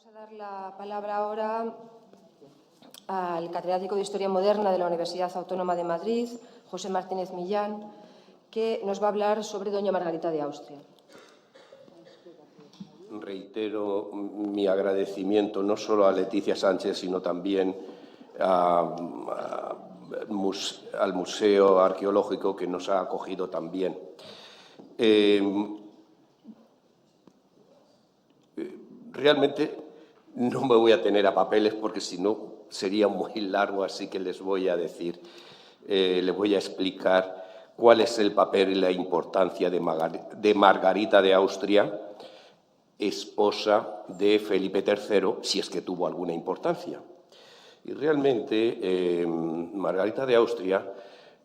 Vamos a dar la palabra ahora al catedrático de Historia Moderna de la Universidad Autónoma de Madrid, José Martínez Millán, que nos va a hablar sobre doña Margarita de Austria. Reitero mi agradecimiento no solo a Leticia Sánchez, sino también al Museo Arqueológico que nos ha acogido también. Realmente no me voy a tener a papeles porque si no sería muy largo, así que les voy a decir, les voy a explicar cuál es el papel y la importancia de Margarita de Austria, esposa de Felipe III, si es que tuvo alguna importancia. Y realmente Margarita de Austria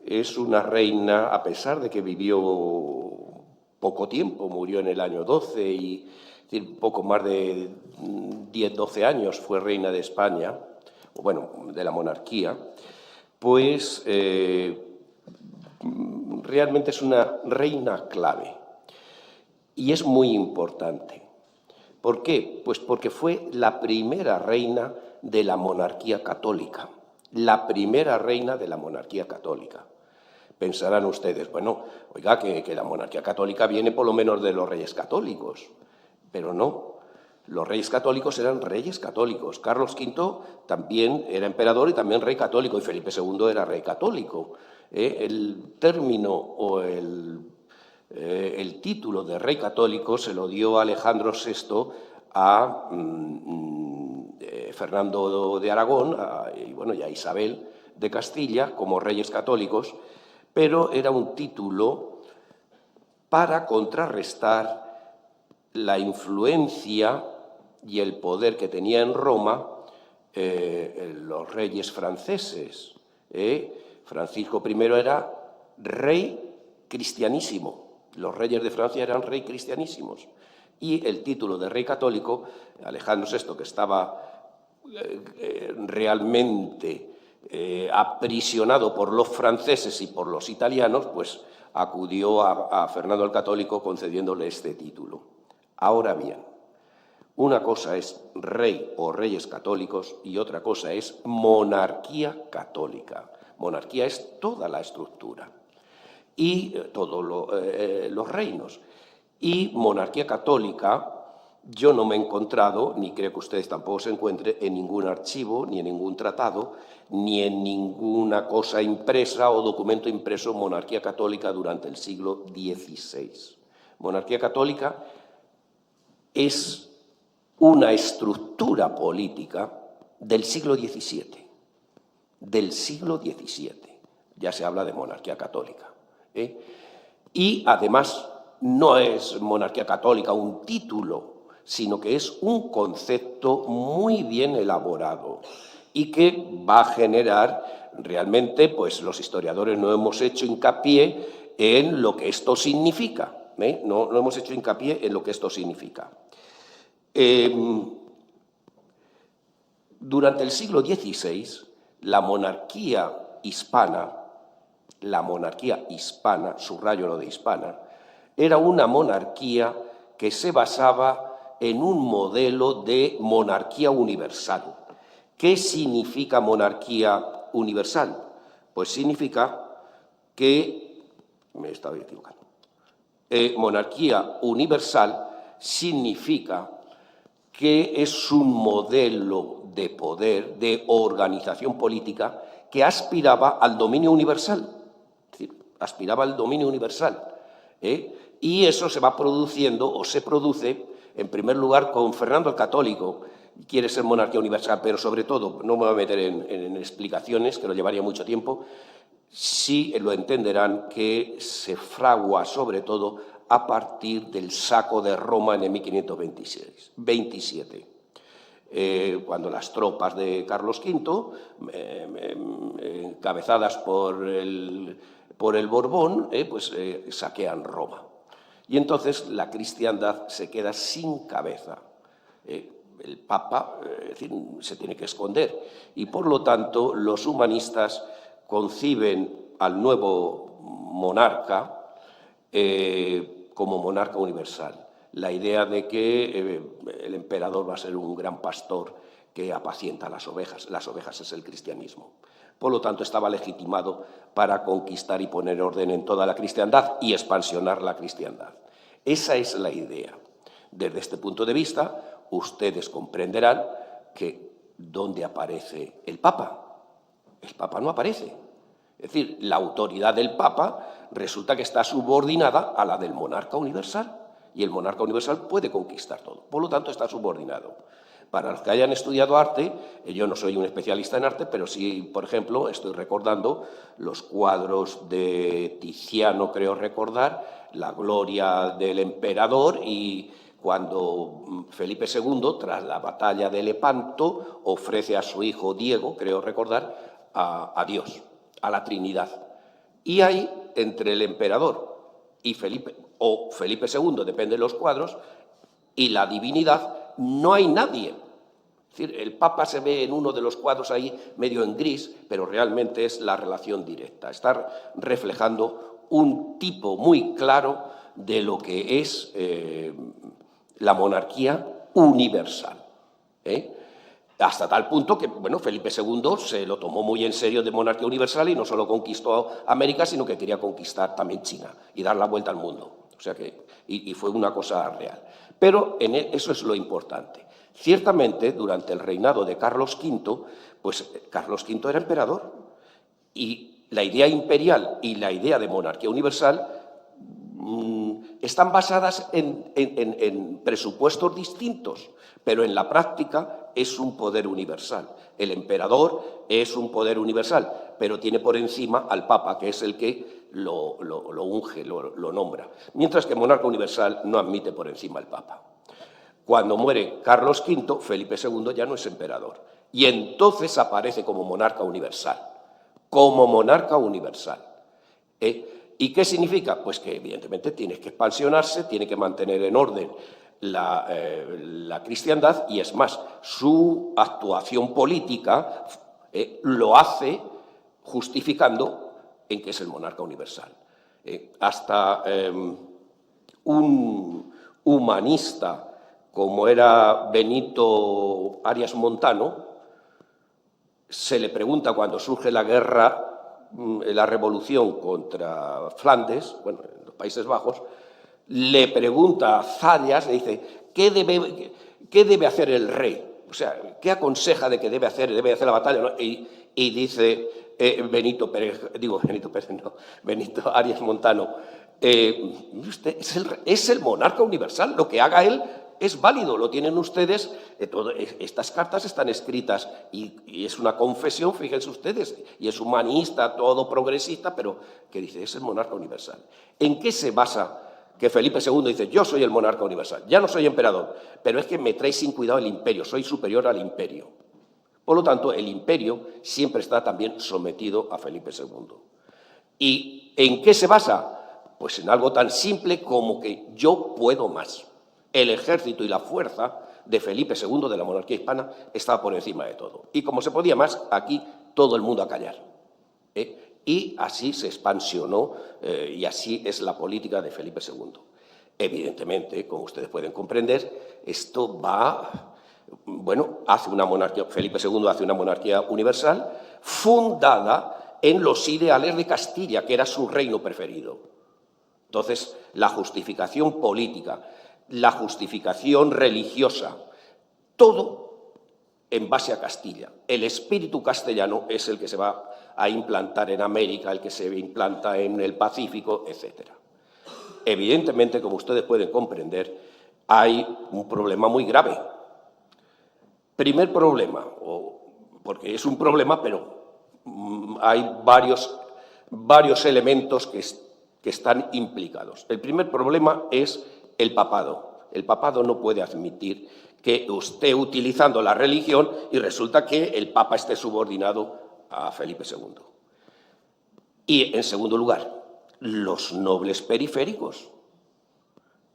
es una reina, a pesar de que vivió poco tiempo, murió en el año 12 y poco más de 10-12 años fue reina de España, o bueno, de la monarquía, pues realmente es una reina clave y es muy importante. ¿Por qué? Pues porque fue la primera reina de la monarquía católica, la primera reina de la monarquía católica. Pensarán ustedes, bueno, oiga, que la monarquía católica viene por lo menos de los reyes católicos, pero no. Los reyes católicos eran reyes católicos. Carlos V también era emperador y también rey católico, y Felipe II era rey católico. El término o el título de rey católico se lo dio Alejandro VI a Fernando de Aragón y a Isabel de Castilla como reyes católicos, pero era un título para contrarrestar la influencia y el poder que tenía en Roma los reyes franceses. Francisco I era rey cristianísimo. Los reyes de Francia eran rey cristianísimos. Y el título de rey católico, Alejandro VI, que estaba realmente aprisionado por los franceses y por los italianos, pues acudió a Fernando el Católico concediéndole este título. Ahora bien, una cosa es rey o reyes católicos y otra cosa es monarquía católica. Monarquía es toda la estructura y todos los reinos. Y monarquía católica yo no me he encontrado, ni creo que ustedes tampoco se encuentren, en ningún archivo, ni en ningún tratado, ni en ninguna cosa impresa o documento impreso monarquía católica durante el siglo XVI. Monarquía católica es una estructura política del siglo XVII. Del siglo XVII. Ya se habla de monarquía católica. Y además no es monarquía católica un título, sino que es un concepto muy bien elaborado y que va a generar realmente, pues los historiadores no hemos hecho hincapié en lo que esto significa. No hemos hecho hincapié en lo que esto significa. Durante el siglo XVI, la monarquía hispana, subrayo lo de hispana, era una monarquía que se basaba en un modelo de monarquía universal. ¿Qué significa monarquía universal? Pues significa que... me estaba equivocando. Monarquía universal significa que es un modelo de poder, de organización política, que aspiraba al dominio universal. Es decir, aspiraba al dominio universal. Y eso se va produciendo, o se produce, en primer lugar, con Fernando el Católico. Quiere ser monarquía universal, pero sobre todo, no me voy a meter en explicaciones, que lo llevaría mucho tiempo, sí lo entenderán que se fragua sobre todo a partir del saco de Roma en el 1527, cuando las tropas de Carlos V, encabezadas por el Borbón, saquean Roma. Y entonces la cristiandad se queda sin cabeza. El Papa se tiene que esconder y, por lo tanto, los humanistas conciben al nuevo monarca como monarca universal. la idea de que el emperador va a ser un gran pastor que apacienta las ovejas es el cristianismo. Por lo tanto, estaba legitimado para conquistar y poner orden en toda la cristiandad y expansionar la cristiandad. Esa es la idea. Desde este punto de vista, ustedes comprenderán que ¿dónde aparece el Papa? El Papa no aparece. Es decir, la autoridad del Papa resulta que está subordinada a la del monarca universal, y el monarca universal puede conquistar todo. Por lo tanto, está subordinado. Para los que hayan estudiado arte, yo no soy un especialista en arte, pero sí, por ejemplo, estoy recordando los cuadros de Tiziano, creo recordar, la gloria del emperador, y cuando Felipe II, tras la batalla de Lepanto, ofrece a su hijo Diego, creo recordar, a Dios, a la Trinidad. Y ahí, entre el emperador y Felipe II, depende de los cuadros, y la divinidad, no hay nadie. Es decir, el Papa se ve en uno de los cuadros ahí medio en gris, pero realmente es la relación directa. Está reflejando un tipo muy claro de lo que es la monarquía universal. Hasta tal punto que, bueno, Felipe II se lo tomó muy en serio de monarquía universal y no solo conquistó América, sino que quería conquistar también China y dar la vuelta al mundo. O sea que, y fue una cosa real. Pero eso es lo importante. Ciertamente, durante el reinado de Carlos V, pues Carlos V era emperador, y la idea imperial y la idea de monarquía universal están basadas en presupuestos distintos, pero en la práctica es un poder universal. El emperador es un poder universal, pero tiene por encima al Papa, que es el que lo unge, lo nombra. Mientras que monarca universal no admite por encima al Papa. Cuando muere Carlos V, Felipe II ya no es emperador. Y entonces aparece como monarca universal. Como monarca universal. ¿Y qué significa? Pues que evidentemente tiene que expansionarse, tiene que mantener en orden la cristiandad, y es más, su actuación política lo hace justificando en que es el monarca universal. Hasta un humanista como era Benito Arias Montano, se le pregunta cuando surge la guerra, la revolución contra Flandes, bueno, en los Países Bajos, le pregunta a Zayas, le dice, ¿qué debe hacer el rey? O sea, ¿qué aconseja de que debe hacer la batalla? ¿No? Y dice Benito Arias Montano, usted es el monarca universal, lo que haga él es válido, lo tienen ustedes, estas cartas están escritas y es una confesión, fíjense ustedes, y es humanista, todo progresista, pero que dice, es el monarca universal. ¿En qué se basa que Felipe II dice, yo soy el monarca universal, ya no soy emperador, pero es que me trae sin cuidado el imperio, soy superior al imperio? Por lo tanto, el imperio siempre está también sometido a Felipe II. ¿Y en qué se basa? Pues en algo tan simple como que yo puedo más. El ejército y la fuerza de Felipe II, de la monarquía hispana, estaba por encima de todo. Y como se podía más, aquí todo el mundo a callar. Y así se expansionó, y así es la política de Felipe II. Evidentemente, como ustedes pueden comprender, esto va, bueno, Felipe II hace una monarquía universal fundada en los ideales de Castilla, que era su reino preferido. Entonces, la justificación política, la justificación religiosa, todo en base a Castilla. El espíritu castellano es el que se va a implantar en América, el que se implanta en el Pacífico, etc. Evidentemente, como ustedes pueden comprender, hay un problema muy grave. Primer problema, porque es un problema, pero hay varios elementos que están implicados. El primer problema es el papado. El papado no puede admitir que esté utilizando la religión y resulta que el Papa esté subordinado a Felipe II. Y, en segundo lugar, los nobles periféricos,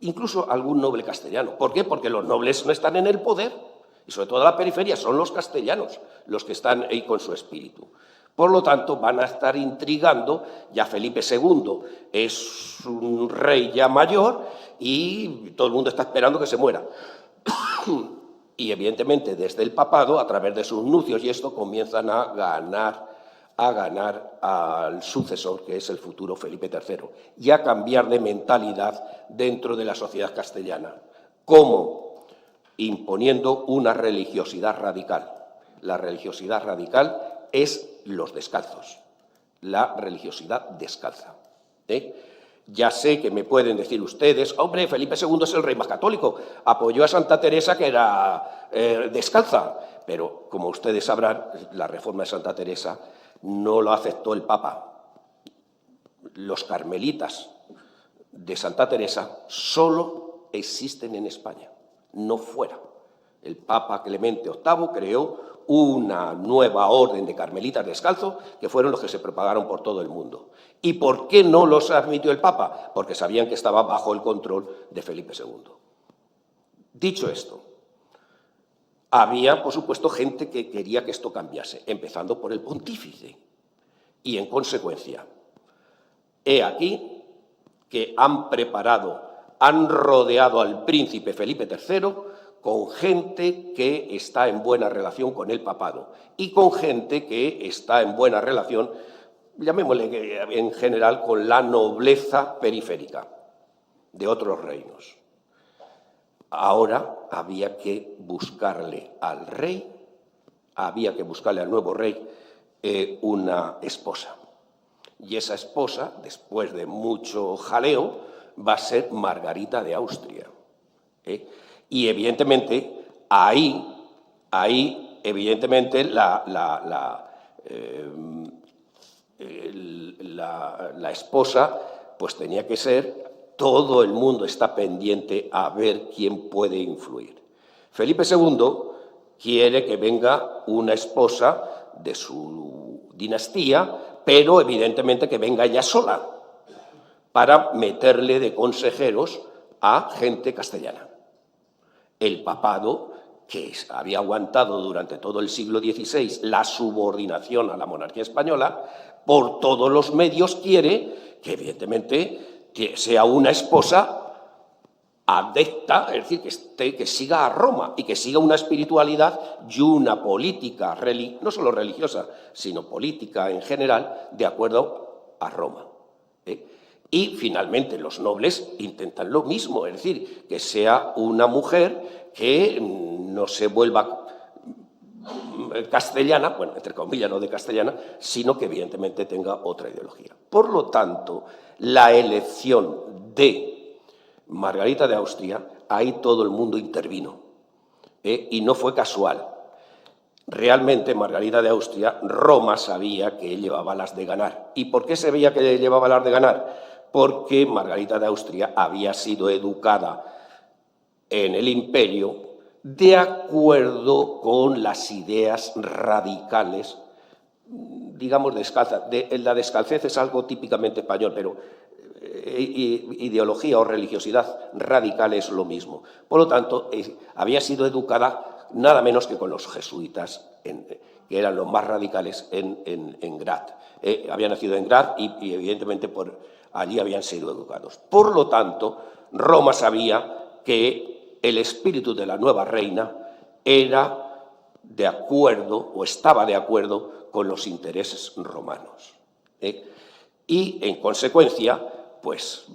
incluso algún noble castellano. ¿Por qué? Porque los nobles no están en el poder, y sobre todo la periferia son los castellanos los que están ahí con su espíritu. Por lo tanto, van a estar intrigando. Ya Felipe II es un rey ya mayor y todo el mundo está esperando que se muera. Y evidentemente desde el papado, a través de sus nupcios y esto, comienzan a ganar al sucesor, que es el futuro Felipe III, y a cambiar de mentalidad dentro de la sociedad castellana. ¿Cómo? Imponiendo una religiosidad radical. La religiosidad radical es los descalzos, la religiosidad descalza. Ya sé que me pueden decir ustedes, hombre, Felipe II es el rey más católico, apoyó a Santa Teresa que era descalza, pero como ustedes sabrán, la reforma de Santa Teresa no lo aceptó el Papa. Los carmelitas de Santa Teresa solo existen en España, no fuera. El Papa Clemente VIII creó una nueva orden de carmelitas descalzos que fueron los que se propagaron por todo el mundo. ¿Y por qué no los admitió el Papa? Porque sabían que estaba bajo el control de Felipe II. Dicho esto, había, por supuesto, gente que quería que esto cambiase, empezando por el pontífice. Y, en consecuencia, he aquí que han rodeado al príncipe Felipe III con gente que está en buena relación con el papado y con gente que está en buena relación, llamémosle en general, con la nobleza periférica de otros reinos. Ahora había que buscarle al rey, había que buscarle al nuevo rey una esposa. Y esa esposa, después de mucho jaleo, va a ser Margarita de Austria. Y evidentemente, ahí evidentemente la esposa pues tenía que ser, todo el mundo está pendiente a ver quién puede influir. Felipe II quiere que venga una esposa de su dinastía, pero evidentemente que venga ella sola, para meterle de consejeros a gente castellana. El papado, que había aguantado durante todo el siglo XVI la subordinación a la monarquía española, por todos los medios quiere que, evidentemente, sea una esposa adepta, es decir, que siga a Roma y que siga una espiritualidad y una política, no solo religiosa, sino política en general, de acuerdo a Roma. Y, finalmente, los nobles intentan lo mismo, es decir, que sea una mujer que no se vuelva castellana, bueno, entre comillas, no de castellana, sino que evidentemente tenga otra ideología. Por lo tanto, la elección de Margarita de Austria, ahí todo el mundo intervino, y no fue casual. Realmente, Margarita de Austria, Roma sabía que llevaba las de ganar. ¿Y por qué se veía que llevaba las de ganar? Porque Margarita de Austria había sido educada en el imperio de acuerdo con las ideas radicales, digamos, descalzas. La descalcez es algo típicamente español, pero ideología o religiosidad radical es lo mismo. Por lo tanto, había sido educada nada menos que con los jesuitas, que eran los más radicales en Graz. Había nacido en Graz y evidentemente por allí habían sido educados. Por lo tanto, Roma sabía que el espíritu de la nueva reina era de acuerdo o estaba de acuerdo con los intereses romanos. Y, en consecuencia, pues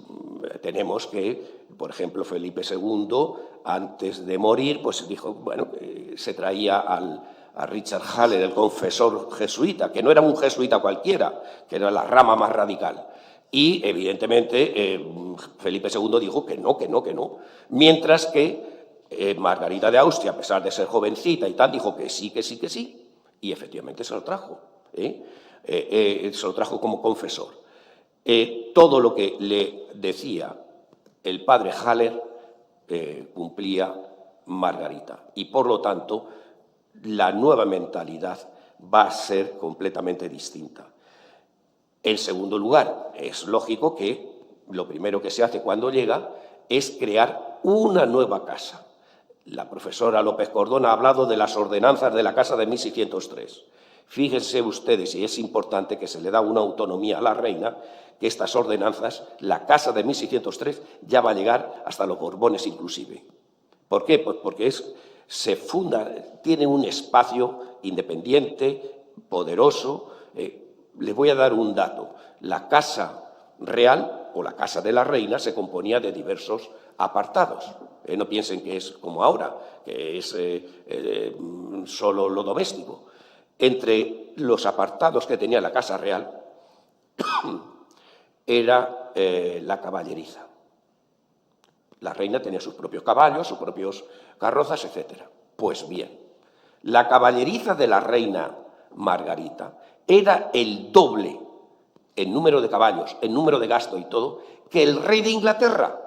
tenemos que, por ejemplo, Felipe II, antes de morir, pues dijo, bueno, se traía a Richard Haller, el confesor jesuita, que no era un jesuita cualquiera, que era la rama más radical. Y, evidentemente, Felipe II dijo que no. Mientras que Margarita de Austria, a pesar de ser jovencita y tal, dijo que sí. Y, efectivamente, se lo trajo. Se lo trajo como confesor. Todo lo que le decía el padre Haller cumplía Margarita. Y, por lo tanto, la nueva mentalidad va a ser completamente distinta. En segundo lugar, es lógico que lo primero que se hace cuando llega es crear una nueva casa. La profesora López Cordón ha hablado de las ordenanzas de la casa de 1603. Fíjense ustedes, y es importante que se le da una autonomía a la reina, que estas ordenanzas, la Casa de 1603, ya va a llegar hasta los Borbones inclusive. ¿Por qué? Pues porque se funda, tiene un espacio independiente, poderoso. Les voy a dar un dato. La Casa Real o la Casa de la Reina se componía de diversos apartados. No piensen que es como ahora, que es solo lo doméstico. Entre los apartados que tenía la Casa Real era la caballeriza. La reina tenía sus propios caballos, sus propios carrozas, etc. Pues bien, la caballeriza de la reina Margarita era el doble en número de caballos, en número de gasto y todo, que el rey de Inglaterra.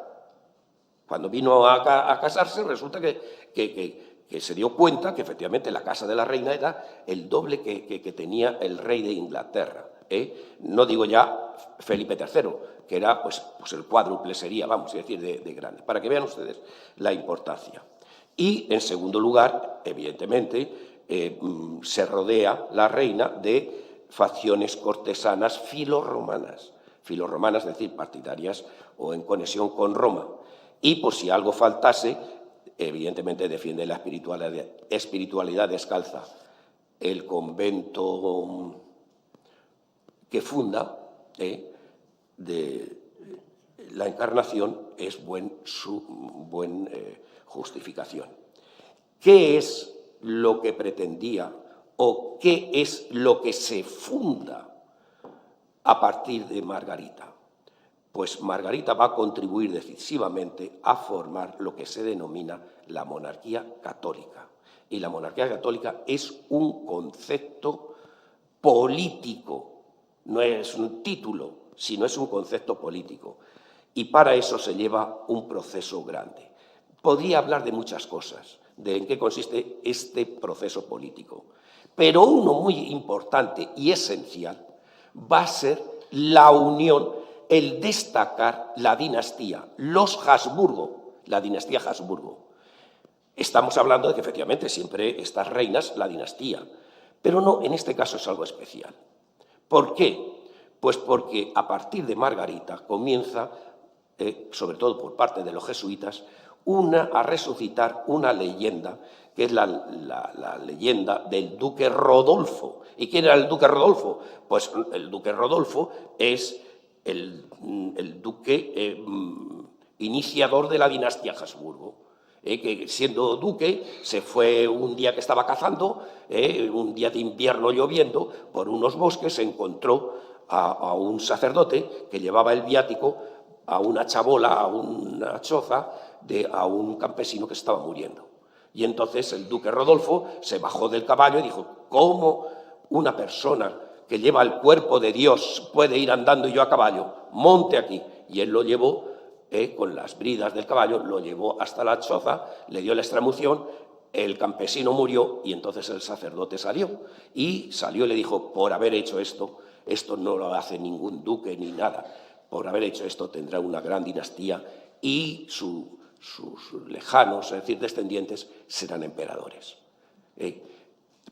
Cuando vino a casarse, resulta que se dio cuenta que efectivamente la casa de la reina era el doble que tenía el rey de Inglaterra. No digo ya Felipe III, que era pues el cuádruple sería, vamos a decir, de grande, para que vean ustedes la importancia. Y, en segundo lugar, evidentemente, se rodea la reina de facciones cortesanas filorromanas, es decir, partidarias o en conexión con Roma. Y, por si algo faltase, evidentemente defiende la espiritualidad descalza. El convento que funda de la Encarnación es su buena justificación. ¿Qué es lo que pretendía o qué es lo que se funda a partir de Margarita? Pues Margarita va a contribuir decisivamente a formar lo que se denomina la monarquía católica. Y la monarquía católica es un concepto político. No es un título, sino es un concepto político. Y para eso se lleva un proceso grande. Podría hablar de muchas cosas, de en qué consiste este proceso político. Pero uno muy importante y esencial va a ser la unión, el destacar la dinastía, los Habsburgo, la dinastía Habsburgo. Estamos hablando de que efectivamente siempre estas reinas, la dinastía, pero no, en este caso es algo especial. ¿Por qué? Pues porque a partir de Margarita comienza, sobre todo por parte de los jesuitas, a resucitar una leyenda, que es la leyenda del duque Rodolfo. ¿Y quién era el duque Rodolfo? Pues el duque Rodolfo es el duque iniciador de la dinastía Habsburgo. Que siendo duque se fue un día que estaba cazando, un día de invierno lloviendo, por unos bosques se encontró a un sacerdote que llevaba el viático a una chabola, a una choza, a un campesino que estaba muriendo. Y entonces el duque Rodolfo se bajó del caballo y dijo: ¿cómo una persona que lleva el cuerpo de Dios puede ir andando y yo a caballo? Monte aquí. Y él lo llevó con las bridas del caballo, lo llevó hasta la choza, le dio la extremunción, el campesino murió y entonces el sacerdote salió. Y salió y le dijo: por haber hecho esto no lo hace ningún duque ni nada, por haber hecho esto tendrá una gran dinastía y sus lejanos, es decir, descendientes, serán emperadores.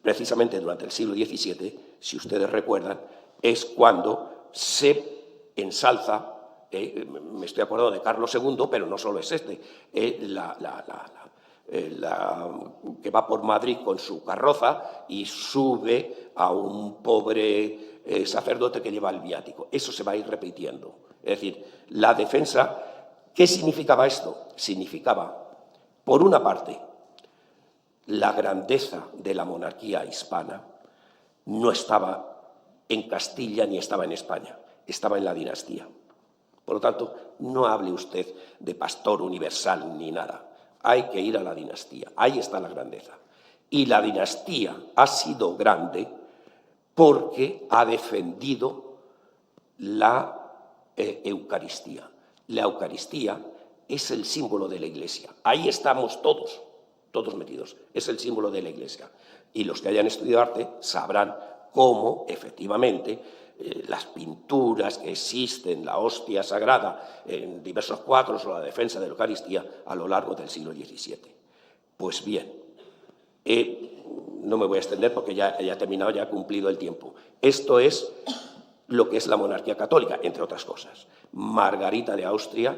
Precisamente durante el siglo XVII, si ustedes recuerdan, es cuando se ensalza. Me estoy acordando de Carlos II, pero no solo es que va por Madrid con su carroza y sube a un pobre sacerdote que lleva el viático. Eso se va a ir repitiendo. Es decir, la defensa, ¿qué significaba esto? Significaba, por una parte, la grandeza de la monarquía hispana no estaba en Castilla ni estaba en España, estaba en la dinastía. Por lo tanto, no hable usted de pastor universal ni nada. Hay que ir a la dinastía. Ahí está la grandeza. Y la dinastía ha sido grande porque ha defendido la Eucaristía. La Eucaristía es el símbolo de la Iglesia. Ahí estamos todos metidos. Es el símbolo de la Iglesia. Y los que hayan estudiado arte sabrán cómo, efectivamente, las pinturas que existen, la hostia sagrada, en diversos cuadros o la defensa de la Eucaristía a lo largo del siglo XVII. Pues bien, no me voy a extender porque ya he terminado, ya he cumplido el tiempo. Esto es lo que es la monarquía católica, entre otras cosas. Margarita de Austria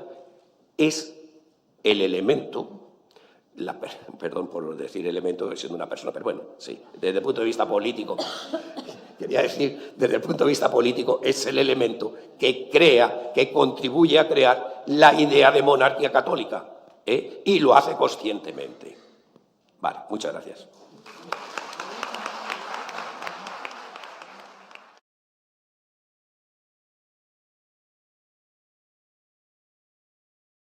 es el elemento, perdón por decir elemento siendo una persona, pero bueno, sí, desde el punto de vista político, quería decir, desde el punto de vista político, es el elemento que crea, que contribuye a crear la idea de monarquía católica, y lo hace conscientemente. Vale, muchas gracias.